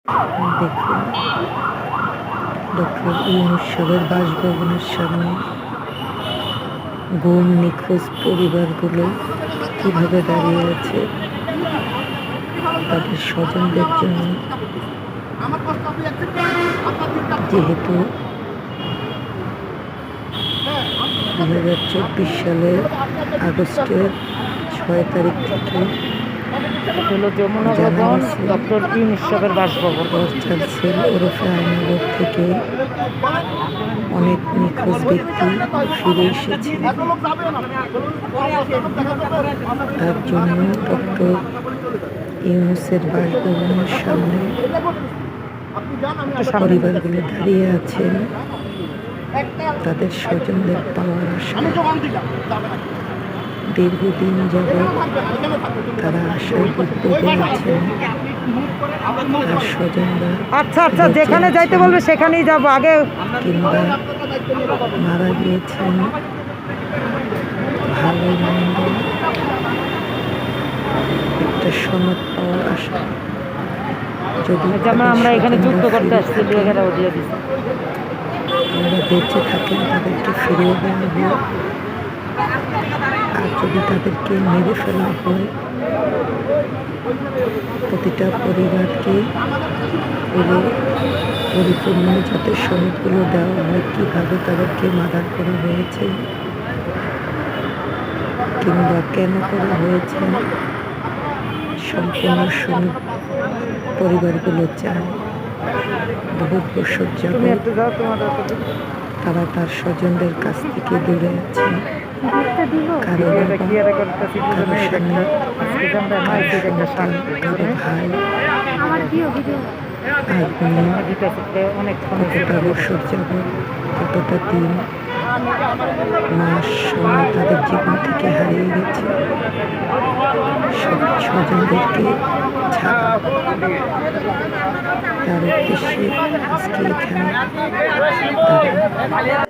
দেখুন, ডক্টর ইউনূস সাহেবের বাসভবনের সামনে গুম নিখোঁজ পরিবারগুলো কিভাবে দাঁড়িয়ে আছে তাদের স্বজনদের জন্য। যেহেতু 2024 সালের আগস্টের 6 তারিখ থেকে হলো যমুনা ভবন, ডক্টর ইউনূস সাহেবের বাসভবন। টর্চার সেল ওরফে আয়নাগর থেকে অনেক নিখোঁজ ব্যক্তি ফিরে এসেছে। তার জন্য ডক্টর ইউনূসের বাসভবনের সামনে পরিবারগুলো দাঁড়িয়ে আছেন তাদের স্বজনদের পাওয়ার আশায়। দীর্ঘদিন যাবৎ তারা আশায় বুদ্ধি আছেন তার স্বজনরা আচ্ছা, যেখানে যাইতে বলবে সেখানেই যাবো আগে। কিংবা মারা গিয়েছেন ভালো মন্দ একটা সনদ পাওয়ার আশা। যদি আমরা এখানে যুদ্ধ করতে আসছি, দিয়ে দিচ্ছি। আমরা বেঁচে থাকি তাদেরকে ফিরিয়ে দেওয়া হয়, আর যদি তাদেরকে মেরে ফেলা হয় প্রতিটা পরিবারকে পুরো পরিপূর্ণ যাতে সনদগুলো দেওয়া হয় কীভাবে তাদেরকে মার্ডার করা হয়েছে কিংবা কেন করা হয়েছে সম্পূর্ণ সনদ পরিবারগুলো চায়। বহু বছর যাবৎ তারা তার স্বজনদের কাছ থেকে দূরে আছে। কারো সামনে কারো ভাই আর কতটা বছর যাবৎ কতটা দিন মাস সময় তাদের জীবন থেকে হারিয়ে গেছে। সব স্বজনদেরকে ছাড়া তার উদ্দেশ্যে আজকে এখানে তারা